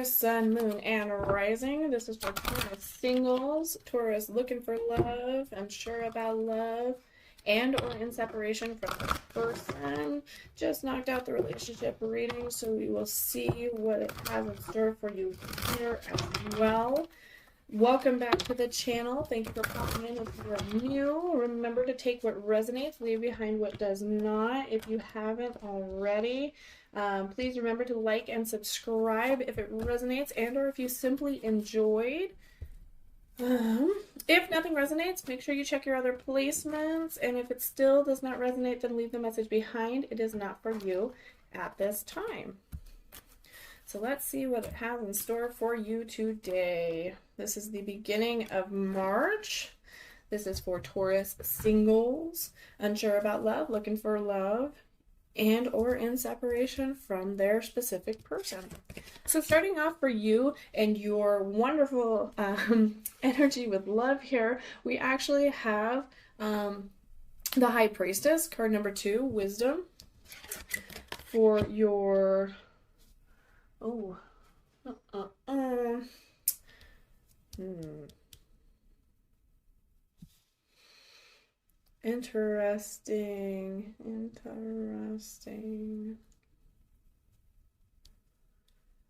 Taurus, Sun, Moon, and Rising. This is for Taurus singles, Taurus looking for love, unsure about love, and or in separation from the person. Just knocked out the relationship reading, so we will see what it has in store for you here as well. Welcome back to the channel. Thank you for popping in if you're new. Remember to take what resonates, leave behind what does not. If you haven't already, please remember to like and subscribe if it resonates and or if you simply enjoyed. If nothing resonates, make sure you check your other placements. And if it still does not resonate, then leave the message behind. It is not for you at this time. So let's see what it has in store for you today. This is the beginning of March. This is for Taurus singles, unsure about love, looking for love, and or in separation from their specific person. So starting off for you and your wonderful energy with love here, we actually have the High Priestess, card number 2, Wisdom, for your... Interesting.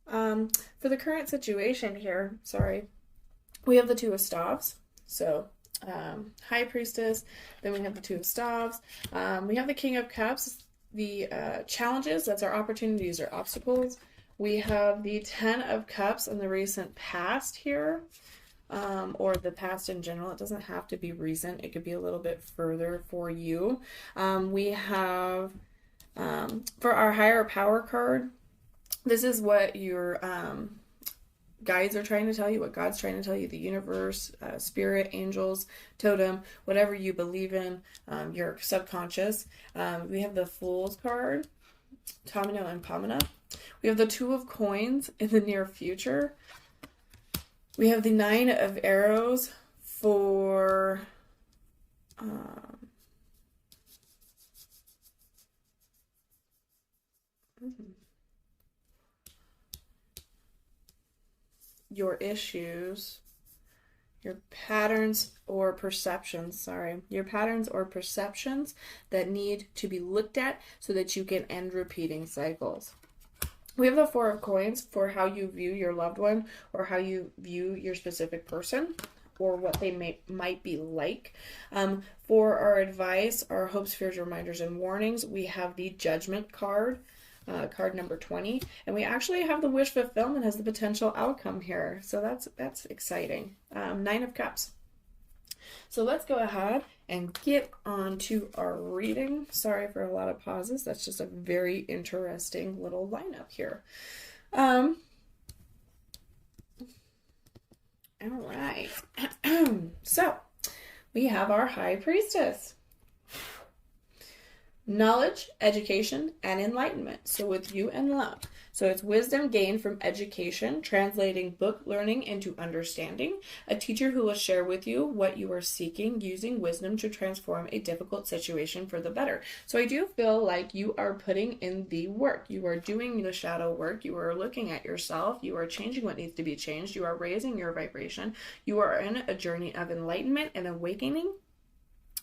For the current situation here, we have the Two of Staves. So, High Priestess, then we have the Two of Staves. We have the King of Cups, the challenges, that's our opportunities or obstacles. We have the 10 of Cups in the recent past here, or the past in general. It doesn't have to be recent. It could be a little bit further for you. We have, for our higher power card, this is what your guides are trying to tell you, what God's trying to tell you, the universe, spirit, angels, totem, whatever you believe in, your subconscious. We have the Fool's card, Tamino and Pamina. We have the Two of Coins in the near future. We have the 9 of Arrows for your issues, your patterns or perceptions, your patterns or perceptions that need to be looked at so that you can end repeating cycles. We have the 4 of Coins for how you view your loved one or how you view your specific person or what they might be like. For our advice, our hopes, fears, reminders, and warnings, we have the Judgment card, card number 20. And we actually have the Wish Fulfillment as the potential outcome here. So that's exciting. 9 of Cups. So let's go ahead and get on to our reading. Sorry for a lot of pauses. That's just a very interesting little lineup here. All right. So we have our High Priestess. Knowledge, education, and enlightenment. So with you and love. So it's wisdom gained from education, translating book learning into understanding. A teacher who will share with you what you are seeking, using wisdom to transform a difficult situation for the better. So I do feel like you are putting in the work. You are doing the shadow work. You are looking at yourself. You are changing what needs to be changed. You are raising your vibration. You are in a journey of enlightenment and awakening.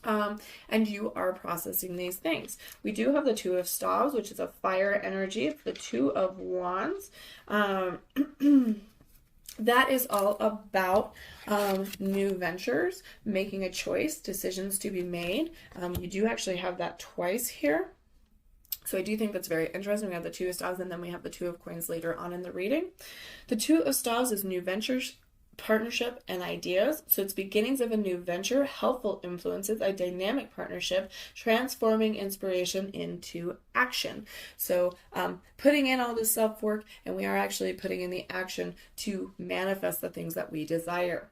And you are processing these things. We do have the Two of Staves, which is a fire energy. The Two of Wands. That is all about new ventures, making a choice, decisions to be made. You do actually have that twice here. So I do think that's very interesting. We have the Two of Staves, and then we have the Two of Coins later on in the reading. The Two of Staves is new ventures, partnership, and ideas. So it's beginnings of a new venture, helpful influences, a dynamic partnership, transforming inspiration into action. So putting in all this self-work, and we are actually putting in the action to manifest the things that we desire.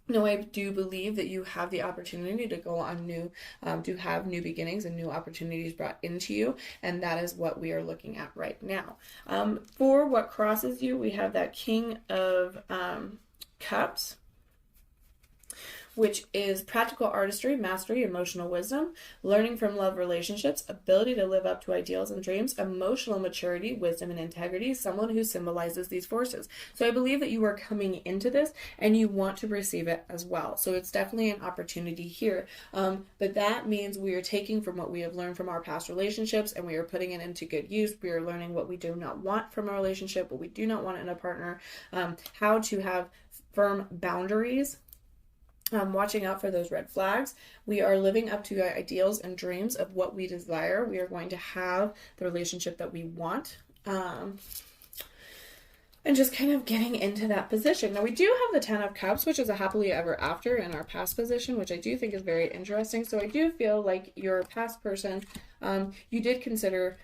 No, I do believe that you have the opportunity to go on to have new beginnings and new opportunities brought into you, and that is what we are looking at right now. For what crosses you, we have that King of Cups. which is practical artistry, mastery, emotional wisdom, learning from love relationships, ability to live up to ideals and dreams, emotional maturity, wisdom, and integrity, someone who symbolizes these forces. So I believe that you are coming into this and you want to receive it as well. So it's definitely an opportunity here. But that means we are taking from what we have learned from our past relationships and we are putting it into good use. We are learning what we do not want from a relationship, what we do not want in a partner, how to have firm boundaries, watching out for those red flags. We are living up to our ideals and dreams of what we desire. We are going to have the relationship that we want. And just kind of getting into that position. Now, we do have the 10 of Cups, which is a happily ever after in our past position, which I do think is very interesting. So I do feel like your past person, you did consider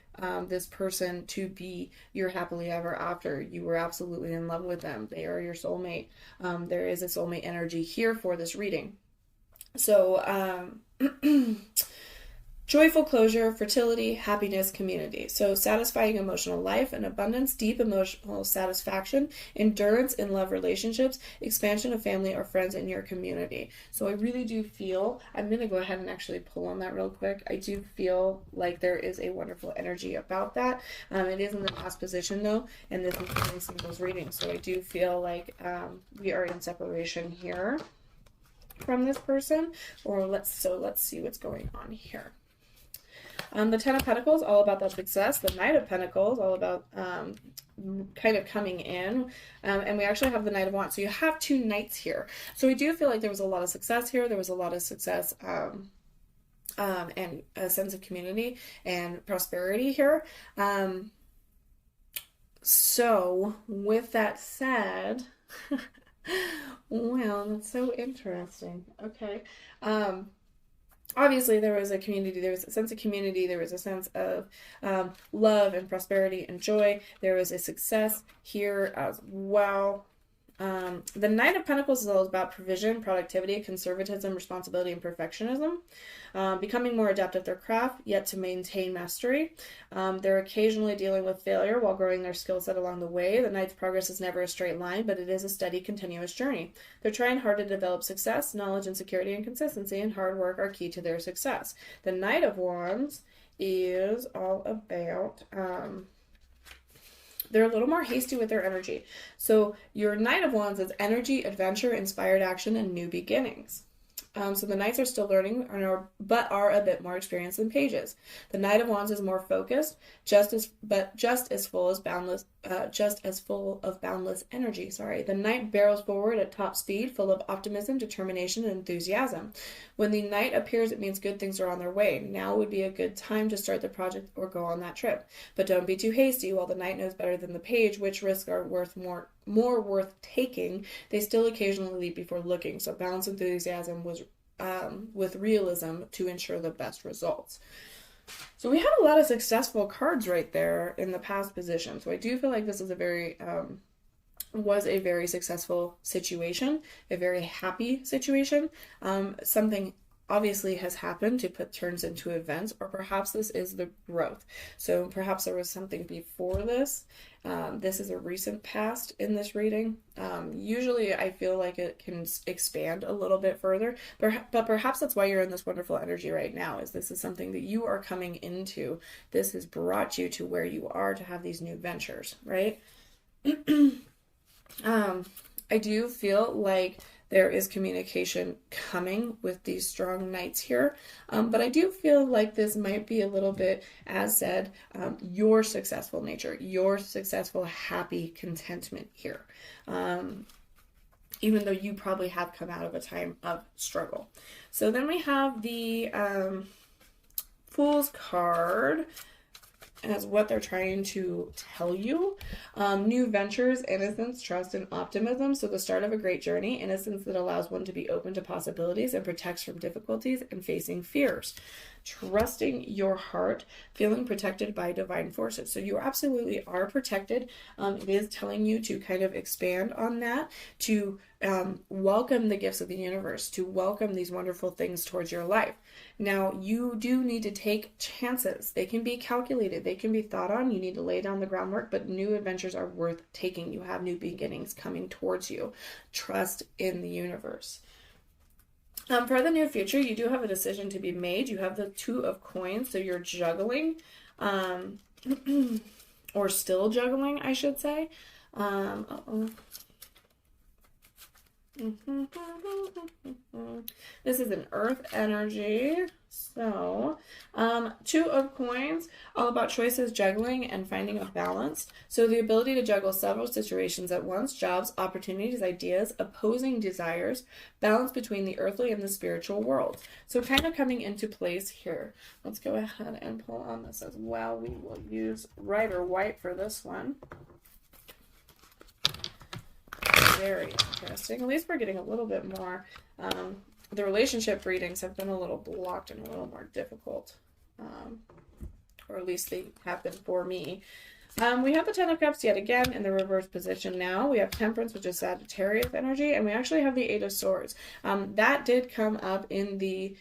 this person to be your happily ever after. You were absolutely in love with them. They are your soulmate. There is a soulmate energy here for this reading. So, joyful closure, fertility, happiness, community. So satisfying emotional life and abundance, deep emotional satisfaction, endurance in love relationships, expansion of family or friends in your community. So I really do feel, I'm going to go ahead and actually pull on that real quick. I do feel like there is a wonderful energy about that. It is in the past position though, and this is really singles reading. So I do feel like we are in separation here from this person, or let's see what's going on here. The 10 of Pentacles, all about that success. The Knight of Pentacles, all about kind of coming in. And we actually have the Knight of Wands. So you have two knights here. So we do feel like there was a lot of success here. There was a lot of success and a sense of community and prosperity here. So with that said, well, that's so interesting. Okay. Obviously, there was a community, there was a sense of community, there was a sense of love and prosperity and joy. There was a success here as well. The Knight of Pentacles is all about provision, productivity, conservatism, responsibility, and perfectionism. Becoming more adept at their craft, yet to maintain mastery. They're occasionally dealing with failure while growing their skill set along the way. The Knight's progress is never a straight line, but it is a steady, continuous journey. They're trying hard to develop success, knowledge, and security and consistency, and hard work are key to their success. The Knight of Wands is all about... they're a little more hasty with their energy. So your Knight of Wands is energy, adventure, inspired action, and new beginnings. So the Knights are still learning, but are a bit more experienced than Pages. The Knight of Wands is more focused, just as full of boundless energy. The Knight barrels forward at top speed, full of optimism, determination, and enthusiasm. When the Knight appears, it means good things are on their way. Now would be a good time to start the project or go on that trip. But don't be too hasty. While the Knight knows better than the Page which risks are more worth taking, they still occasionally leap before looking. So balance enthusiasm with realism to ensure the best results. So we had a lot of successful cards right there in the past position. So I do feel like this is was a very successful situation, a very happy situation. Something obviously has happened to put turns into events, or perhaps this is the growth. So perhaps there was something before this. This is a recent past in this reading. Usually I feel like it can expand a little bit further, but perhaps that's why you're in this wonderful energy right now, is this is something that you are coming into. This has brought you to where you are to have these new ventures, right? I do feel like there is communication coming with these strong knights here. But I do feel like this might be a little bit, as said, your successful nature, your successful, happy contentment here. Even though you probably have come out of a time of struggle. So then we have the Fool's card as what they're trying to tell you. New ventures, innocence, trust, and optimism. So the start of a great journey, innocence that allows one to be open to possibilities and protects from difficulties and facing fears. Trusting your heart, feeling protected by divine forces. So you absolutely are protected. It is telling you to kind of expand on that, to welcome the gifts of the universe, to welcome these wonderful things towards your life. Now, you do need to take chances. They can be calculated. They can be thought on. You need to lay down the groundwork, but new adventures are worth taking. You have new beginnings coming towards you. Trust in the universe. For the near future, you do have a decision to be made. You have the Two of Coins, so you're juggling, or still juggling, I should say. This is an earth energy. So, Two of Coins, all about choices, juggling, and finding a balance. So the ability to juggle several situations at once, jobs, opportunities, ideas, opposing desires, balance between the earthly and the spiritual world. So kind of coming into place here. Let's go ahead and pull on this as well. We will use red or white for this one. Very interesting. At least we're getting a little bit more. The relationship readings have been a little blocked and a little more difficult, or at least they have been for me. We have the Ten of Cups yet again in the reverse position now. We have Temperance, which is Sagittarius energy, and we actually have the Eight of Swords. That did come up in the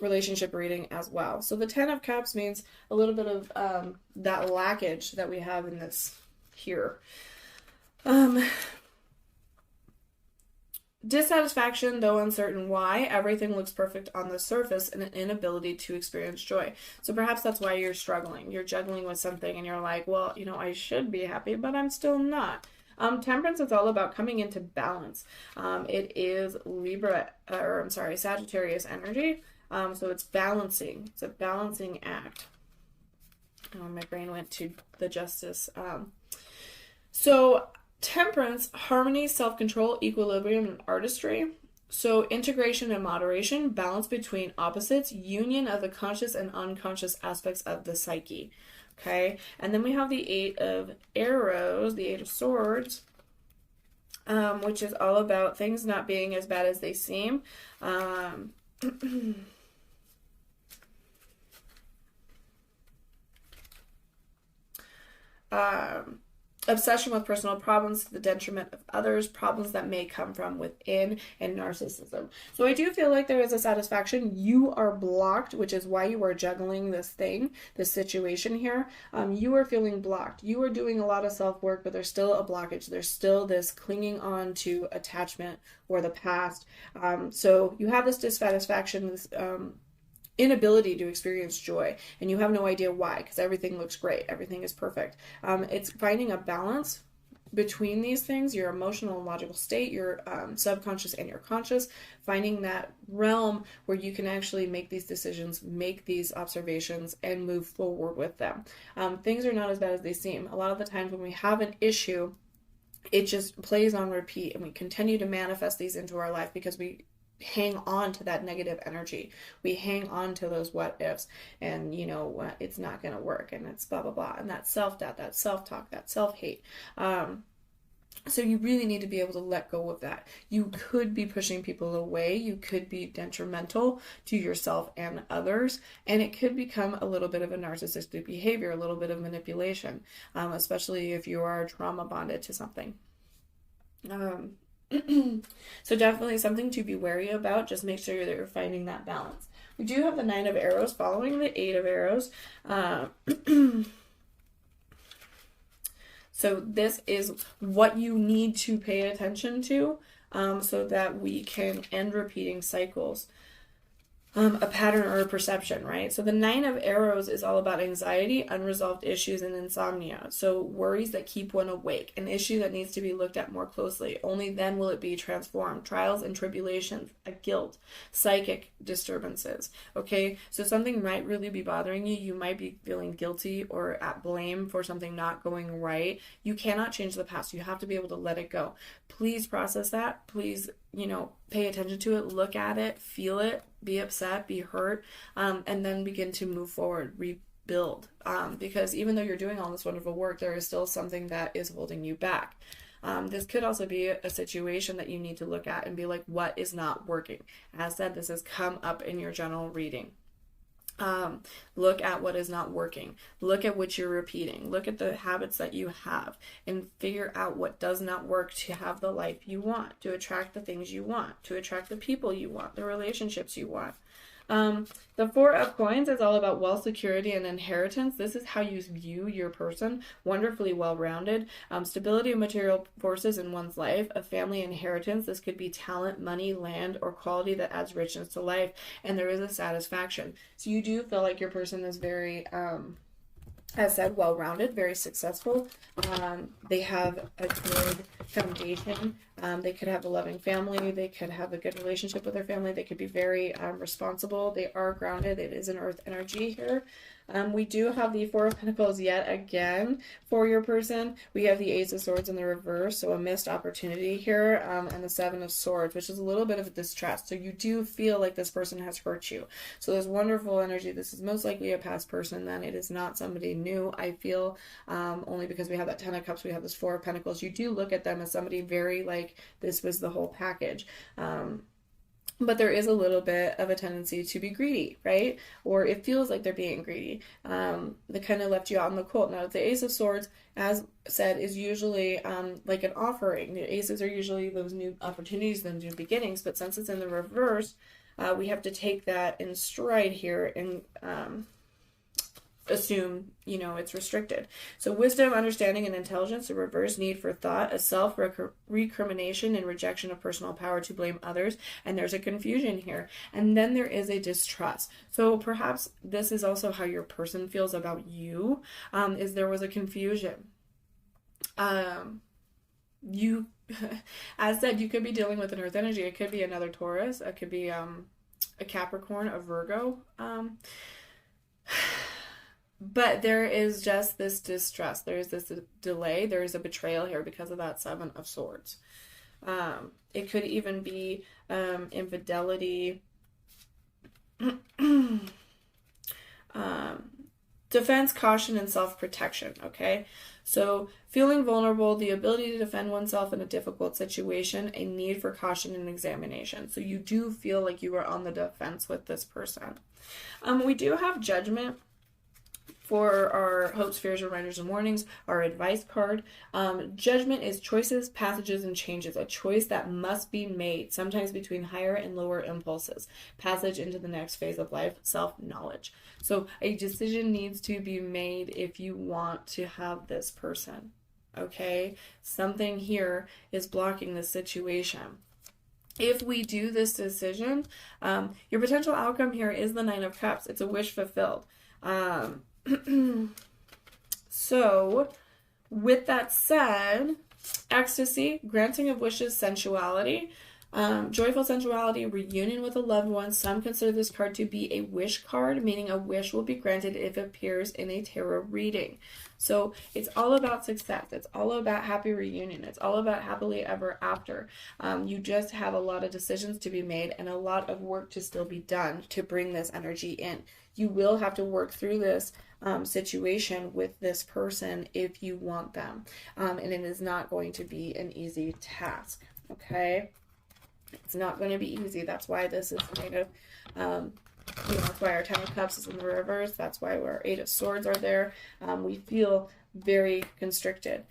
relationship reading as well. So the Ten of Cups means a little bit of that lackage that we have in this here. Dissatisfaction, though uncertain why. Everything looks perfect on the surface, and an inability to experience joy. So perhaps that's why you're struggling. You're juggling with something and you're like, well, you know, I should be happy, but I'm still not. Temperance is all about coming into balance. It is Sagittarius energy. So it's balancing. It's a balancing act. Oh, my brain went to the Justice. So Temperance, harmony, self-control, equilibrium, and artistry. So integration and moderation, balance between opposites, union of the conscious and unconscious aspects of the psyche. Okay, and then we have the Eight of Arrows, the Eight of Swords, which is all about things not being as bad as they seem. Obsession with personal problems to the detriment of others, problems that may come from within, and narcissism. So I do feel like there is a satisfaction. You are blocked, which is why you are juggling this thing, this situation here. You are feeling blocked. You are doing a lot of self-work, but there's still a blockage. There's still this clinging on to attachment or the past. So you have this dissatisfaction, this inability to experience joy, and you have no idea why, because everything looks great, everything is perfect. It's finding a balance between these things, your emotional and logical state, your subconscious and your conscious, finding that realm where you can actually make these decisions, make these observations, and move forward with them. Things are not as bad as they seem. A lot of the times when we have an issue, it just plays on repeat, and we continue to manifest these into our life because we hang on to that negative energy. We hang on to those what ifs, and you know, it's not going to work, and it's blah blah blah, and that self-doubt, that self-talk, that self-hate. So you really need to be able to let go of that. You could be pushing people away. You could be detrimental to yourself and others, and it could become a little bit of a narcissistic behavior, a little bit of manipulation, especially if you are trauma bonded to something. So definitely something to be wary about. Just make sure that you're finding that balance. We do have the Nine of Arrows following the Eight of Arrows. So this is what you need to pay attention to, so that we can end repeating cycles. A pattern or a perception, right? So the Nine of Arrows is all about anxiety, unresolved issues, and insomnia. So worries that keep one awake, an issue that needs to be looked at more closely. Only then will it be transformed. Trials and tribulations, a guilt, psychic disturbances. Okay, so something might really be bothering you. You might be feeling guilty or at blame for something not going right. You cannot change the past. You have to be able to let it go. Please process that. Please, pay attention to it, look at it, feel it, be upset, be hurt, and then begin to move forward, rebuild. Because even though you're doing all this wonderful work, there is still something that is holding you back. This could also be a situation that you need to look at and be like, what is not working? As said, this has come up in your general reading. Look at what is not working. Look at what you're repeating. Look at the habits that you have and figure out what does not work to have the life you want, to attract the things you want, to attract the people you want, the relationships you want. The Four of Coins is all about wealth, security, and inheritance. This is how you view your person. Wonderfully well-rounded. Stability of material forces in one's life. A family inheritance. This could be talent, money, land, or quality that adds richness to life. And there is a satisfaction. So you do feel like your person is very, as said, well-rounded, very successful. They have a good foundation. They could have a loving family. They could have a good relationship with their family. They could be very responsible. They are grounded. It is an earth energy here. We do have the Four of Pentacles yet again for your person. We have the Ace of Swords in the reverse, so a missed opportunity here, and the Seven of Swords, which is a little bit of a distrust. So you do feel like this person has hurt you. So there's wonderful energy. This is most likely a past person then. It is not somebody new, I feel, only because we have that Ten of Cups, we have this Four of Pentacles. You do look at them as somebody very like, this was the whole package. But there is a little bit of a tendency to be greedy, right? Or it feels like they're being greedy. They kind of left you out in the cold. Now, the Ace of Swords, as said, is usually like an offering. The aces are usually those new opportunities, those new beginnings. But since it's in the reverse, we have to take that in stride here and assume, it's restricted. So wisdom, understanding, and intelligence, a reverse need for thought, a self-recrimination and rejection of personal power to blame others, and there's a confusion here. And then there is a distrust. So perhaps this is also how your person feels about you, is there was a confusion. You, as said, you could be dealing with an earth energy. It could be another Taurus. It could be a Capricorn, a Virgo. But there is just this distrust. There is this delay. There is a betrayal here because of that Seven of Swords. It could even be infidelity, defense, caution, and self-protection, okay? So feeling vulnerable, the ability to defend oneself in a difficult situation, a need for caution and examination. So you do feel like you are on the defense with this person. We do have Judgment for our hopes, fears, reminders, and warnings, our advice card. Judgment is choices, passages, and changes. A choice that must be made, sometimes between higher and lower impulses. Passage into the next phase of life, self-knowledge. So a decision needs to be made if you want to have this person. Okay? Something here is blocking the situation. If we do this decision, your potential outcome here is the Nine of Cups. It's a wish fulfilled. So, with that said, ecstasy, granting of wishes, sensuality, joyful sensuality, reunion with a loved one. Some consider this card to be a wish card, meaning a wish will be granted if it appears in a tarot reading. So it's all about success. It's all about happy reunion. It's all about happily ever after. You just have a lot of decisions to be made and a lot of work to still be done to bring this energy in. You will have to work through this situation with this person if you want them. And it is not going to be an easy task, okay? It's not going to be easy. That's why this is kind of, that's why our Ten of Cups is in the reverse. That's why our Eight of Swords are there. We feel very constricted.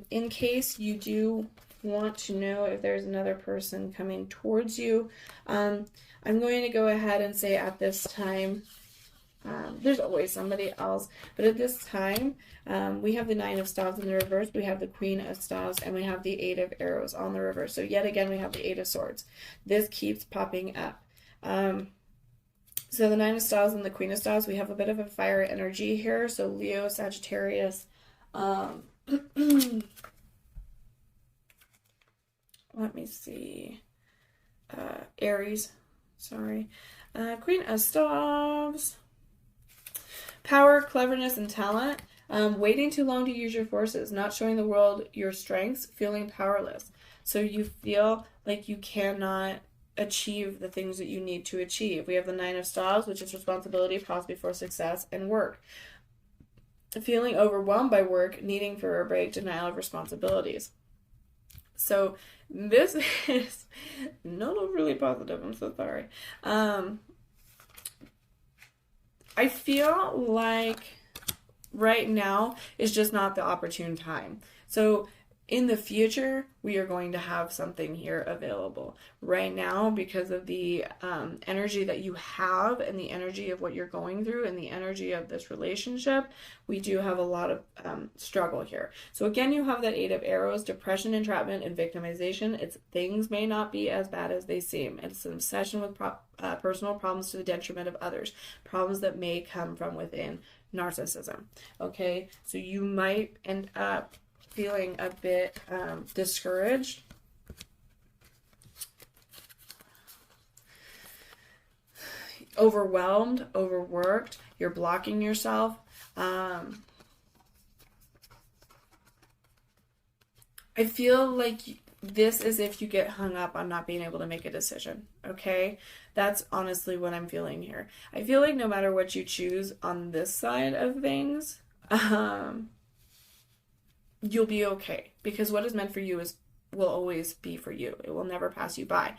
In case you do want to know if there's another person coming towards you, I'm going to go ahead and say at this time, there's always somebody else, but at this time, we have the Nine of Staves in the reverse, we have the Queen of Staves, and we have the Eight of Arrows on the reverse. So yet again, we have the Eight of Swords. This keeps popping up. So the Nine of Staves and the Queen of Staves, we have a bit of a fire energy here. So Leo, Sagittarius, let me see, Aries, sorry, Queen of Staves. Power, cleverness, and talent. Waiting too long to use your forces, not showing the world your strengths, feeling powerless. So you feel like you cannot achieve the things that you need to achieve. We have the Nine of Staves, which is responsibility, pause before success, and work. Feeling overwhelmed by work, needing for a break, denial of responsibilities. So this is not really positive. I'm so sorry. I feel like right now is just not the opportune time. So In the future, we are going to have something here available. Right now, because of the energy that you have and the energy of what you're going through and the energy of this relationship, we do have a lot of struggle here. So again, you have that Eight of Arrows, depression, entrapment, and victimization. It's things may not be as bad as they seem. It's an obsession with personal problems to the detriment of others, problems that may come from within, narcissism. Okay, so you might end up feeling a bit discouraged. Overwhelmed, overworked, you're blocking yourself. I feel like this is if you get hung up on not being able to make a decision, okay? That's honestly what I'm feeling here. I feel like no matter what you choose on this side of things, you'll be okay, because what is meant for you will always be for you. It will never pass you by.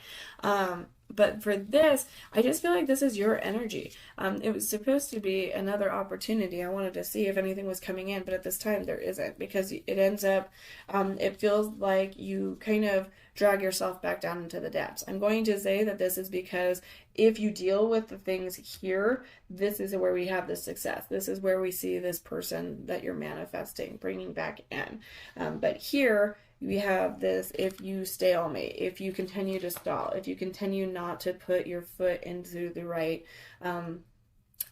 But for this, I just feel like this is your energy. It was supposed to be another opportunity. I wanted to see if anything was coming in, but at this time there isn't, because it ends up, it feels like you kind of drag yourself back down into the depths. I'm going to say that this is because if you deal with the things here, this is where we have the success. This is where we see this person that you're manifesting, bringing back in. But here, we have this, if you stalemate, if you continue to stall, if you continue not to put your foot into the right,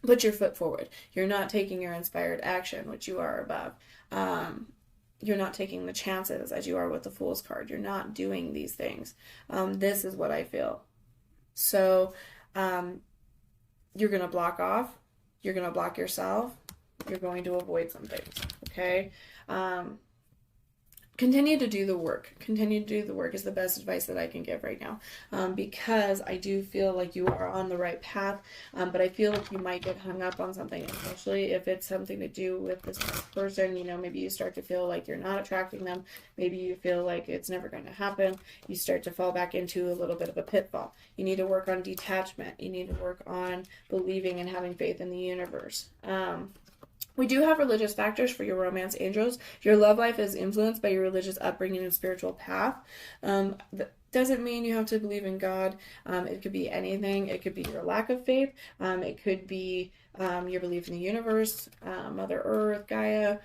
put your foot forward. You're not taking your inspired action, which you are above. You're not taking the chances as you are with the Fool's card. You're not doing these things. This is what I feel. So you're going to block off. You're going to block yourself. You're going to avoid some things. Okay? Continue to do the work. Continue to do the work is the best advice that I can give right now, because I do feel like you are on the right path, but I feel like you might get hung up on something, especially if it's something to do with this person. You know, maybe you start to feel like you're not attracting them. Maybe you feel like it's never going to happen. You start to fall back into a little bit of a pitfall. You need to work on detachment. You need to work on believing and having faith in the universe. We do have religious factors for your romance angels. Your love life is influenced by your religious upbringing and spiritual path. That doesn't mean you have to believe in God. It could be anything. It could be your lack of faith. It could be your belief in the universe, Mother Earth, Gaia,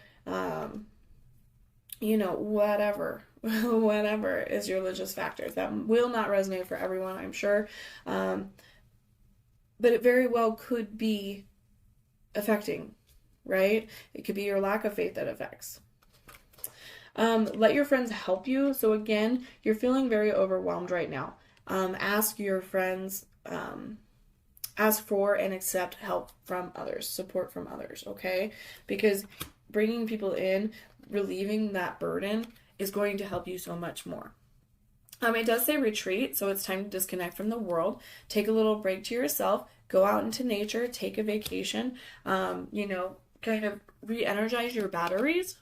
whatever. Whatever is your religious factors. That will not resonate for everyone, I'm sure. But it very well could be affecting, right? It could be your lack of faith that affects. Let your friends help you. So again, you're feeling very overwhelmed right now. Ask your friends, ask for and accept help from others, support from others, okay? Because bringing people in, relieving that burden is going to help you so much more. It does say retreat, so it's time to disconnect from the world. Take a little break to yourself. Go out into nature. Take a vacation. Kind of re-energize your batteries.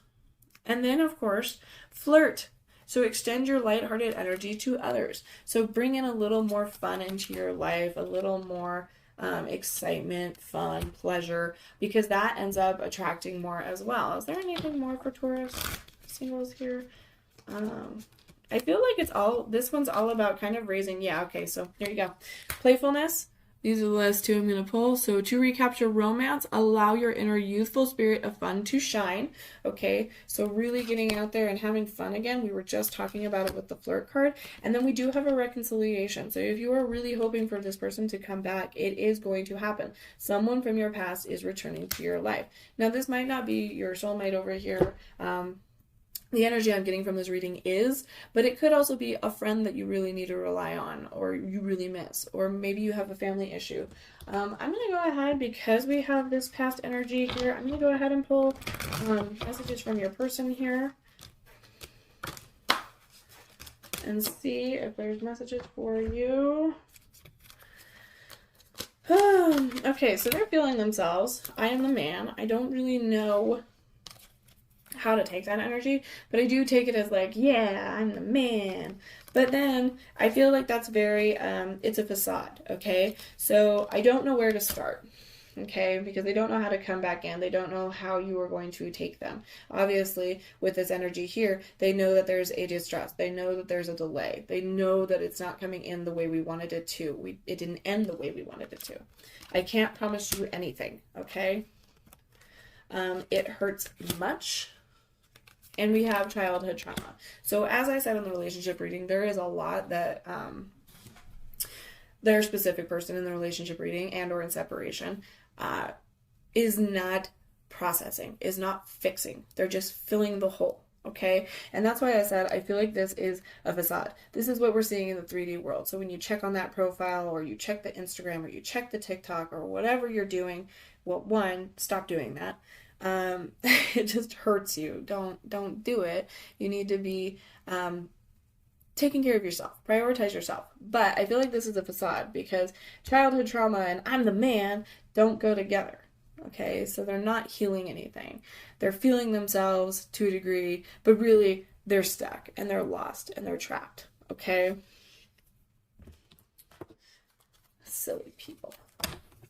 And then, of course, flirt. So extend your lighthearted energy to others. So bring in a little more fun into your life, a little more excitement, fun, pleasure, because that ends up attracting more as well. Is there anything more for Taurus singles here? I feel like this one's all about kind of raising, okay, so there you go. Playfulness. These are the last two I'm going to pull. So to recapture romance, allow your inner youthful spirit of fun to shine. Okay, so really getting out there and having fun again. We were just talking about it with the flirt card. And then we do have a reconciliation. So if you are really hoping for this person to come back, it is going to happen. Someone from your past is returning to your life. Now, this might not be your soulmate over here. The energy I'm getting from this reading but it could also be a friend that you really need to rely on, or you really miss, or maybe you have a family issue. I'm going to go ahead, because we have this past energy here, I'm going to go ahead and pull messages from your person here and see if there's messages for you. Okay, so they're feeling themselves. I am the man. I don't really know how to take that energy, but I do take it as like, yeah, I'm the man. But then I feel like that's very, it's a facade, okay? So I don't know where to start. okay? Because they don't know how to come back in. They don't know how you are going to take them. Obviously, with this energy here, they know that there's a distrust. They know that there's a delay. They know that it's not coming in the way we wanted it to. It didn't end the way we wanted it to. I can't promise you anything, okay? It hurts much. And we have childhood trauma. So as I said in the relationship reading, there is a lot that their specific person in the relationship reading and or in separation is not processing, is not fixing. They're just filling the hole, okay? And that's why I said I feel like this is a facade. This is what we're seeing in the 3D world. So when you check on that profile, or you check the Instagram, or you check the TikTok, or whatever you're doing, well, one, stop doing that. It just hurts you. Don't do it. You need to be taking care of yourself. Prioritize yourself. But I feel like this is a facade, because childhood trauma and I'm the man don't go together. Okay, so they're not healing anything. They're feeling themselves to a degree, but really they're stuck and they're lost and they're trapped. Okay? Silly people.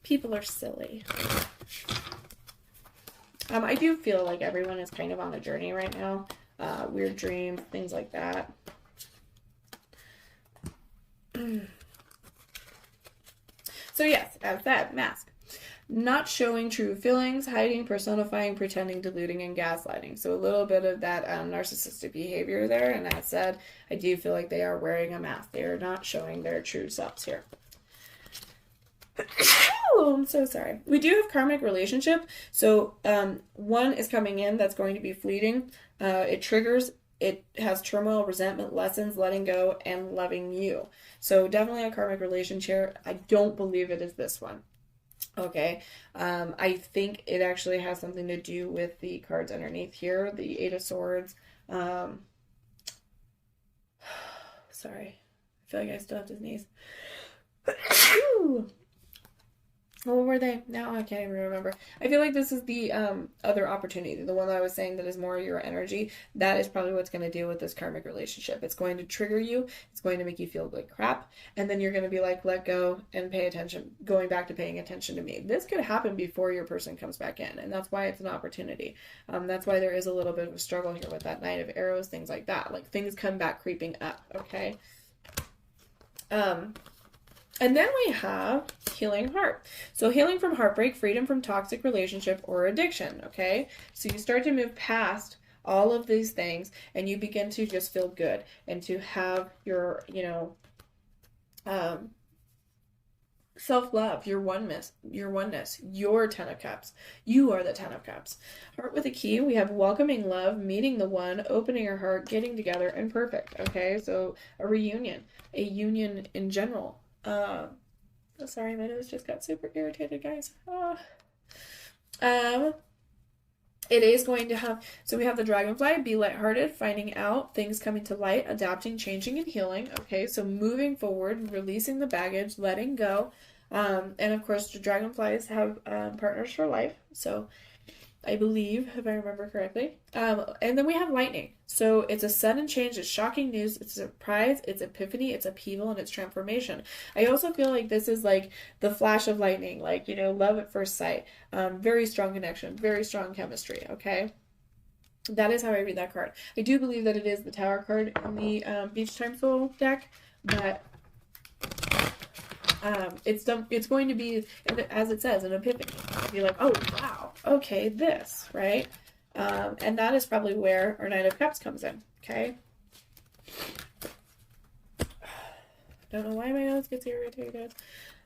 People are silly. I do feel like everyone is kind of on a journey right now. Weird dreams, things like that. So yes, as that mask. Not showing true feelings, hiding, personifying, pretending, deluding, and gaslighting. So a little bit of that narcissistic behavior there. And as said, I do feel like they are wearing a mask. They are not showing their true selves here. Oh, I'm so sorry. We do have karmic relationship. So one is coming in that's going to be fleeting. It triggers. It has turmoil, resentment, lessons, letting go, and loving you. So definitely a karmic relationship. I don't believe it is this one. Okay. I think it actually has something to do with the cards underneath here. The Eight of Swords. Sorry. I feel like I still have to sneeze. What were they? Now I can't even remember. I feel like this is the other opportunity. The one that I was saying that is more your energy. That is probably what's going to deal with this karmic relationship. It's going to trigger you. It's going to make you feel like crap. And then you're going to be like, let go and pay attention. Going back to paying attention to me. This could happen before your person comes back in. And that's why it's an opportunity. That's why there is a little bit of a struggle here with that Knight of Arrows, things like that. Like things come back creeping up. Okay. And then we have healing heart. So healing from heartbreak, freedom from toxic relationship or addiction, okay? So you start to move past all of these things and you begin to just feel good and to have your, self-love, your oneness, your 10 of Cups. You are the 10 of Cups. Heart with a key, we have welcoming love, meeting the one, opening your heart, getting together, and perfect, okay? So a reunion, a union in general. Sorry, my nose just got super irritated, guys. It is going to have, so we have the dragonfly, be lighthearted, finding out, things coming to light, adapting, changing, and healing. Okay, so moving forward, releasing the baggage, letting go. And of course, the dragonflies have partners for life. So I believe, if I remember correctly. And then we have lightning. So it's a sudden change, it's shocking news, it's a surprise, it's epiphany, it's upheaval, and it's transformation. I also feel like this is like the flash of lightning, like, love at first sight. Very strong connection, very strong chemistry, okay? That is how I read that card. I do believe that it is the Tower card in the Beach Time Soul deck, but it's going to be, as it says, an epiphany. Be like, oh wow, okay, this, right? And that is probably where our Knight of Cups comes in. Okay. Don't know why my nose gets irritated.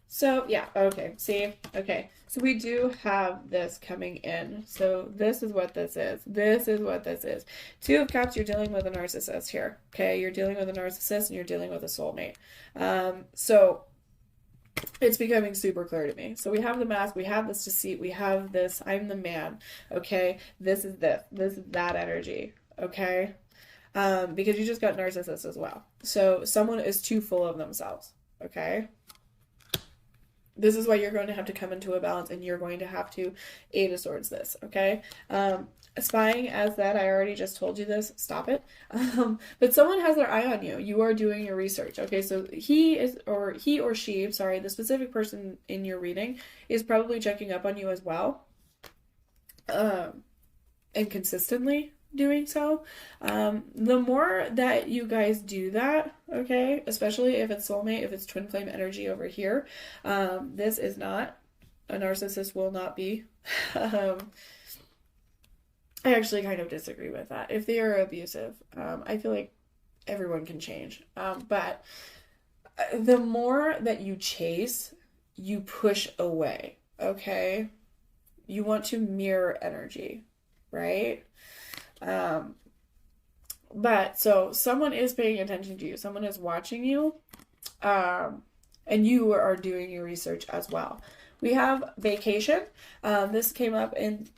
So yeah, okay. See, okay. So we do have this coming in. So this is what this is. This is what this is. Two of Cups. You're dealing with a narcissist here. Okay, you're dealing with a narcissist, and you're dealing with a soulmate. So it's becoming super clear to me. So we have the mask, we have this deceit, we have this, I'm the man, okay? This is that energy, okay? Because you just got narcissists as well. So someone is too full of themselves, okay? This is why you're going to have to come into a balance and you're going to have to Eight of Swords this, okay? spying as that, I already just told you this, stop it. But someone has their eye on you. You are doing your research. Okay, so he or she, sorry, the specific person in your reading is probably checking up on you as well. And consistently doing so. The more that you guys do that, okay, especially if it's soulmate, if it's twin flame energy over here, this is not, a narcissist will not be. I actually kind of disagree with that. If they are abusive, I feel like everyone can change. But the more that you chase, you push away, okay? You want to mirror energy, right? But so someone is paying attention to you, someone is watching you, and you are doing your research as well. We have vacation. This came up in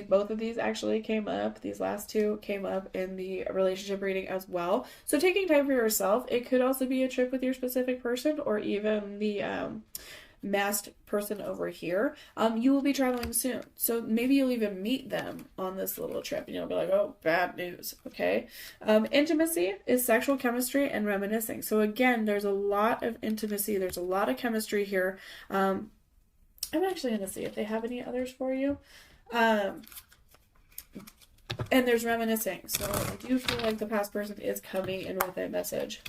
both of these actually came up. These last two came up in the relationship reading as well. So taking time for yourself. It could also be a trip with your specific person, or even the masked person over here. You will be traveling soon, so maybe you'll even meet them on this little trip, and you'll be like, oh, bad news. Okay. Intimacy is sexual chemistry and reminiscing. So again, there's a lot of intimacy, there's a lot of chemistry here. I'm actually going to see if they have any others for you. And there's reminiscing. So I do feel like the past person is coming in with a message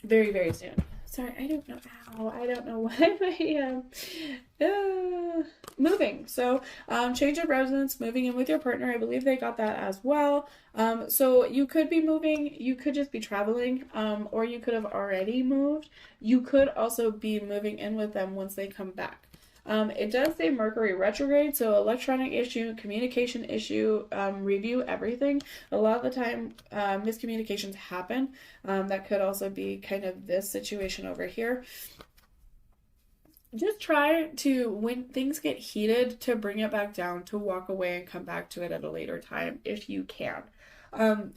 very, very soon. Sorry, I don't know how. I don't know why moving. So, change of residence, moving in with your partner. I believe they got that as well. So you could be moving, you could just be traveling, or you could have already moved. You could also be moving in with them once they come back. It does say Mercury retrograde, so electronic issue, communication issue, review everything. A lot of the time, miscommunications happen. That could also be kind of this situation over here. Just try to, when things get heated, to bring it back down, to walk away and come back to it at a later time if you can.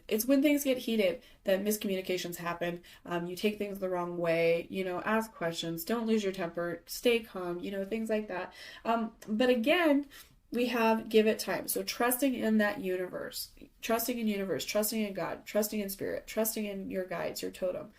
It's when things get heated that miscommunications happen. You take things the wrong way, ask questions, don't lose your temper, stay calm, things like that. But again, we have give it time. So trusting in that universe, trusting in God, trusting in spirit, trusting in your guides, your totem.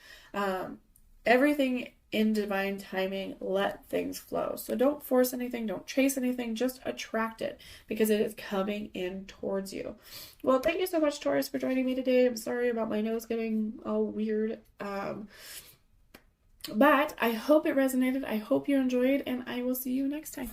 Everything in divine timing, let things flow. So don't force anything, don't chase anything, just attract it because it is coming in towards you. Well, thank you so much, Taurus, for joining me today. I'm sorry about my nose getting all weird. But I hope it resonated. I hope you enjoyed, and I will see you next time.